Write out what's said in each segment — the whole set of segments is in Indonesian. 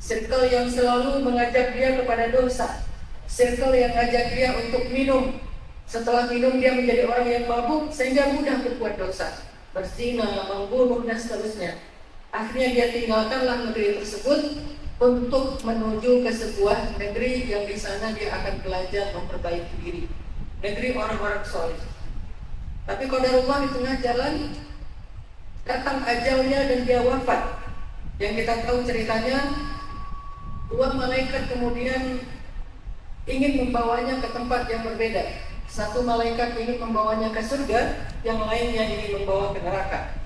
circle yang selalu mengajak dia kepada dosa, circle yang mengajak dia untuk minum. Setelah minum dia menjadi orang yang mabuk sehingga mudah berbuat dosa, berzina, membunuh dan seterusnya. Akhirnya dia tinggalkanlah negeri tersebut untuk menuju ke sebuah negeri yang di sana dia akan belajar memperbaiki diri, negeri orang-orang soleh. Tapi qadarullah di tengah jalan datang ajalnya dan dia wafat. Yang kita tahu ceritanya, dua malaikat kemudian ingin membawanya ke tempat yang berbeda. Satu malaikat ingin membawanya ke surga, yang lainnya ingin membawa ke neraka.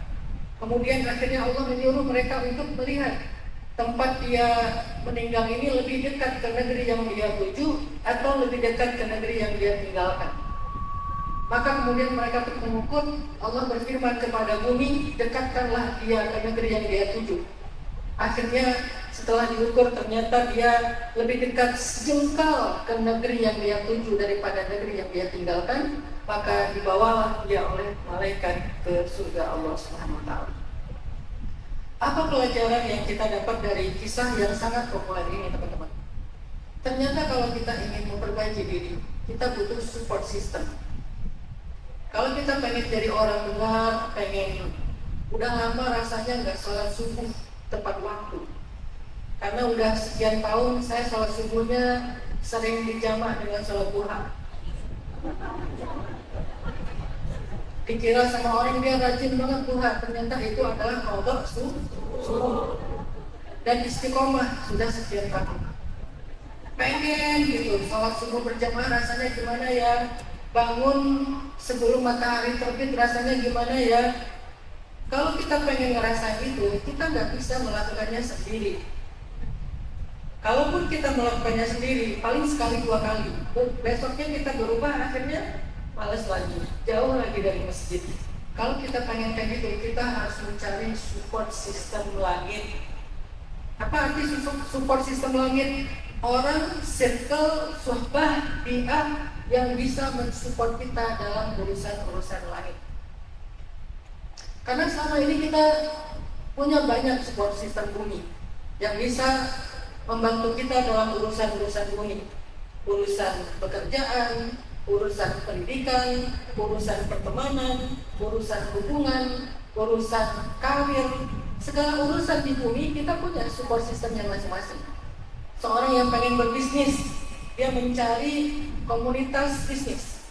Kemudian akhirnya Allah menyuruh mereka untuk melihat tempat dia meninggal ini lebih dekat ke negeri yang dia tuju atau lebih dekat ke negeri yang dia tinggalkan. Maka kemudian mereka mengukur, Allah berfirman kepada bumi, dekatkanlah dia ke negeri yang dia tuju. Akhirnya setelah diukur ternyata dia lebih dekat sejengkal ke negeri yang dia tuju daripada negeri yang dia tinggalkan. Maka dibawalah dia oleh malaikat ke surga Allah SWT. Apa pelajaran yang kita dapat dari kisah yang sangat populer ini, teman-teman? Ternyata kalau kita ingin memperbaiki diri, kita butuh support system. Kalau kita pengen jadi orang benar, pengen udah lama rasanya nggak sholat subuh tepat waktu, karena udah sekian tahun saya sholat subuhnya sering dijamak dengan sholat duha. Dikira sama orang dia rajin banget duha, ternyata itu adalah kodok subuh. Dan istiqomah sudah sekian tahun. Pengen gitu sholat subuh berjamaah, rasanya gimana ya? Bangun sebelum matahari terbit rasanya gimana ya? Kalau kita pengen ngerasain itu, kita nggak bisa melakukannya sendiri. Kalaupun kita melakukannya sendiri, paling sekali dua kali. Besoknya kita berubah, akhirnya malas lagi, jauh lagi dari masjid. Kalau kita pengen kayak gitu, kita harus mencari support system langit. Apa arti support system langit? Orang, circle, sohbah, bi'ah yang bisa mensupport kita dalam urusan-urusan langit. Karena selama ini kita punya banyak support system bumi yang bisa membantu kita dalam urusan-urusan bumi, urusan pekerjaan, urusan pendidikan, urusan pertemanan, urusan hubungan, urusan karir, segala urusan di bumi kita punya support system yang masing-masing. Seorang yang pengen berbisnis, dia mencari komunitas bisnis.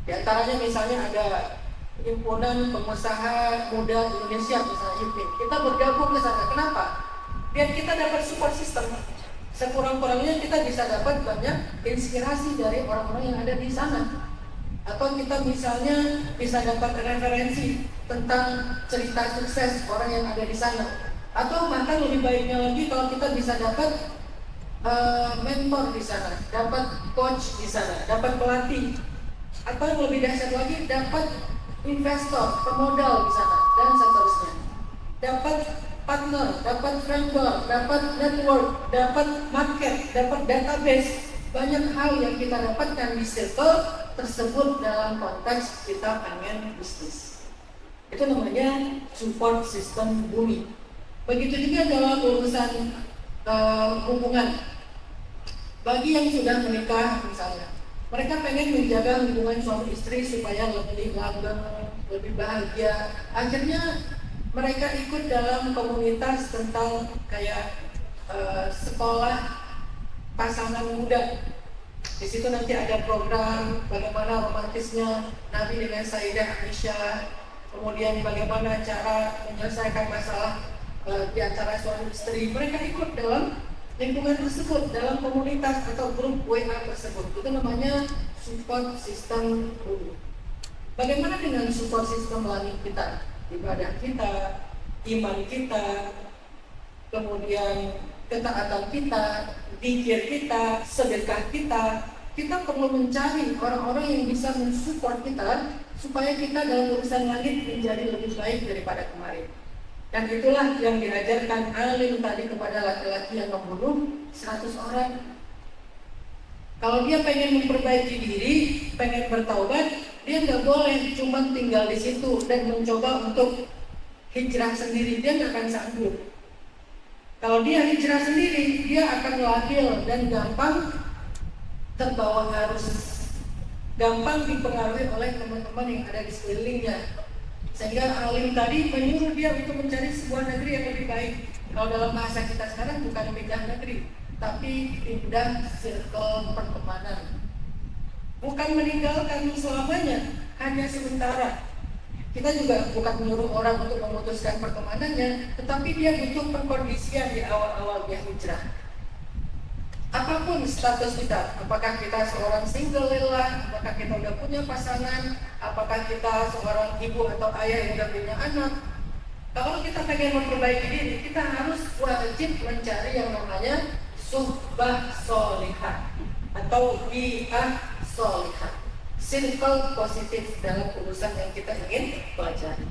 Di antaranya misalnya ada Himpunan Pengusaha Muda Indonesia, misalnya HIPMI. Kita bergabung ke sana. Kenapa? Biar kita dapat support system. Sekurang-kurangnya kita bisa dapat banyak inspirasi dari orang-orang yang ada di sana. Atau kita misalnya bisa dapat referensi tentang cerita sukses orang yang ada di sana. Atau bahkan lebih baiknya lagi kalau kita bisa dapat mentor di sana, dapat coach di sana, dapat pelatih. Atau yang lebih dahsyat lagi, dapat investor, pemodal di sana, dan seterusnya. Dapat partner, dapat vendor, dapat network, dapat market, dapat database. Banyak hal yang kita dapatkan di circle tersebut dalam konteks kita pengen bisnis. Itu namanya support system bumi. Begitu juga dalam urusan hubungan. Bagi yang sudah menikah misalnya, mereka pengen menjaga hubungan suami istri supaya lebih langgeng, lebih bahagia. Akhirnya mereka ikut dalam komunitas tentang kayak sekolah pasangan muda. Di situ nanti ada program bagaimana romantisnya Nabi dengan Sayyidah Aisyah, kemudian bagaimana cara menyelesaikan masalah di antara suami istri. Mereka ikut dalam lingkungan tersebut, dalam komunitas atau grup WA tersebut. Itu namanya support system bumi. Bagaimana dengan support system langit kita? Ibadah kita, iman kita, kemudian ketaatan kita, zikir kita, sedekah kita. Kita perlu mencari orang-orang yang bisa mensupport kita supaya kita dalam urusan langit menjadi lebih baik daripada kemarin. Dan itulah yang diajarkan alim tadi kepada laki-laki yang membunuh 100 orang. Kalau dia pengen memperbaiki diri, pengen bertaubat, dia nggak boleh cuma tinggal di situ dan mencoba untuk hijrah sendiri. Dia nggak akan sanggup. Kalau dia hijrah sendiri, dia akan labil dan gampang terbawa arus, gampang dipengaruhi oleh teman-teman yang ada di sekelilingnya. Sehingga alim tadi menyuruh dia untuk mencari sebuah negeri yang lebih baik. Kalau dalam bahasa kita sekarang bukan pindah negeri, tapi pindah circle pertemanan. Bukan meninggalkan selamanya, hanya sementara. Kita juga bukan menyuruh orang untuk memutuskan pertemanannya, tetapi dia butuh pengkondisian di awal-awal dia hijrah. Apapun status kita, apakah kita seorang single lelah, apakah kita udah punya pasangan, apakah kita seorang ibu atau ayah yang udah punya anak, kalau kita pengen memperbaiki diri, kita harus wajib mencari yang namanya suhbah solihah atau bi'ah solihah, circle positif dalam urusan yang kita ingin pelajari.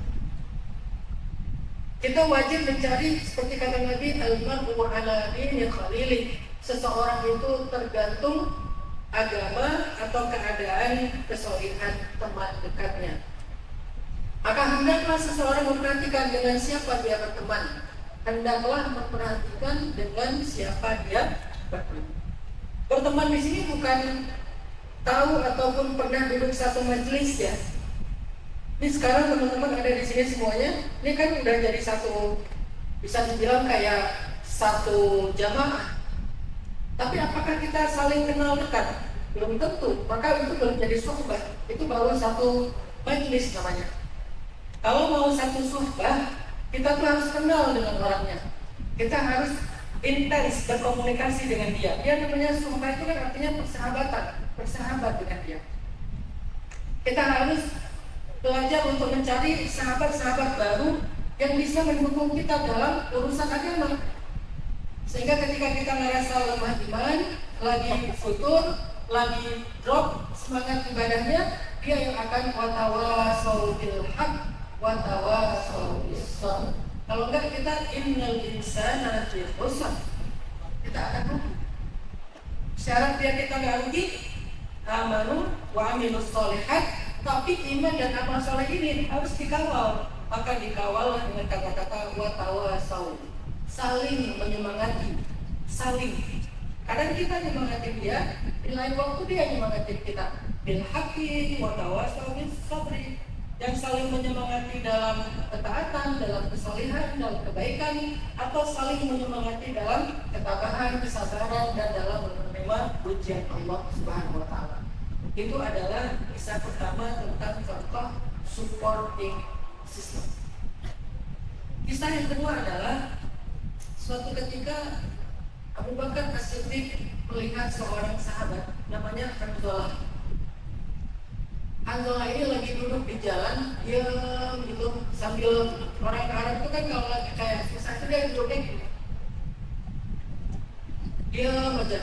Kita wajib mencari, seperti kata Nabi, al-mar'u ala dini khalili. Seseorang itu tergantung agama atau keadaan kesolihan teman dekatnya. Maka hendaklah seseorang memperhatikan dengan siapa dia berteman. Hendaklah memperhatikan dengan siapa dia berteman. Berteman di sini bukan tahu ataupun pernah duduk satu majelis ya. Ini sekarang teman-teman ada di sini semuanya, ini kan udah jadi satu, bisa dibilang kayak satu jamaah. Tapi apakah kita saling kenal dekat? Belum tentu. Maka itu belum jadi suhbah. Itu baru satu majelis namanya. Kalau mau satu suhbah, kita tuh harus kenal dengan orangnya. Kita harus intens berkomunikasi dengan dia. Dia namanya suhbah itu kan artinya persahabatan, bersahabat dengan dia. Kita harus belajar untuk mencari sahabat-sahabat baru yang bisa mendukung kita dalam urusan agama. Sehingga ketika kita merasa lemah iman, lagi futur, lagi drop semangat ibadahnya, dia yang akan watawasau bil haq, watawasau bis sabr. Kalau enggak kita innal insana lafi khusr, kita akan rugi. Syarat biar kita enggak rugi, amanu wa amilus sholihat, tapi iman dan amal soleh ini harus dikawal. Maka dikawal dengan kata-kata watawasau, saling menyemangati, saling. Kadang kita menyemangati dia, di lain waktu dia menyemangati kita. Bil haqqi wa tawassaw bis sabri, yang saling menyemangati dalam ketaatan, dalam kesalehan, dalam kebaikan, atau saling menyemangati dalam ketabahan, kesabaran, dan dalam menerima ujian Allah Subhanahu wa taala. Itu adalah kisah pertama tentang contoh supporting system. Kisah yang kedua adalah suatu ketika Abu Bakar As-Siddiq melihat seorang sahabat namanya Hanzalah. Hanzalah ini lagi duduk di jalan, diam gitu, sambil orang Arab itu kan kalau lagi kayak susah itu dia duduknya gini, diam aja.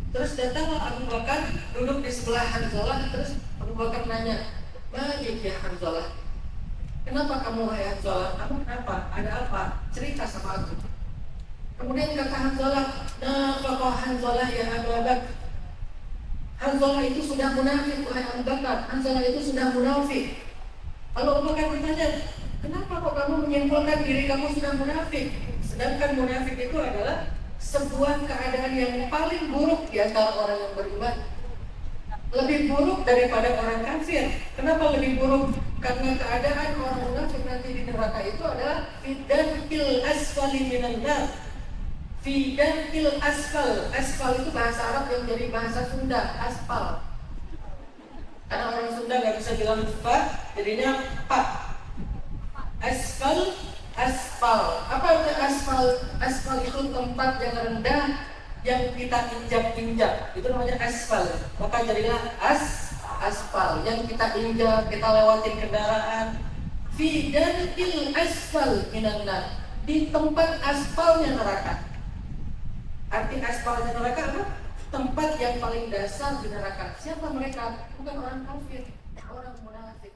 Terus datanglah Abu Bakar duduk di sebelah Hanzalah. Terus Abu Bakar nanya, "Baik ya Hanzalah, kenapa kamu hai Hanzalah? Kamu kenapa? Ada apa? Cerita sama aku." Kemudian kata Hanzalah, "Nafaqah Hanzalah ya Abu Bakar." Hanzalah itu sudah munafik, wahai Abu Bakar. Hanzalah itu sudah munafik. Lalu Abu Bakar bertanya, "Kenapa kok kamu menyimpulkan diri kamu sudah munafik? Sedangkan munafik itu adalah sebuah keadaan yang paling buruk di antara orang yang beriman. Lebih buruk daripada orang kafir. Kenapa lebih buruk? Karena keadaan orang munafik nanti di neraka itu adalah fidarkil asfali minan nar. Fidarkil asfal. Asfal itu bahasa Arab yang jadi bahasa Sunda, aspal. Karena orang Sunda nggak bisa bilang fa, jadinya pak. Asfal, aspal. Apa itu aspal? Aspal itu tempat yang rendah yang kita injak-injak. Itu namanya aspal. Maka jadilah aspal yang kita injak, kita lewatin kendaraan. Fidarkil asfal minan nar. Di tempat aspalnya neraka. Arti aspalnya neraka apa? Tempat yang paling dasar di neraka. Siapa mereka? Bukan orang kafir, orang munafik.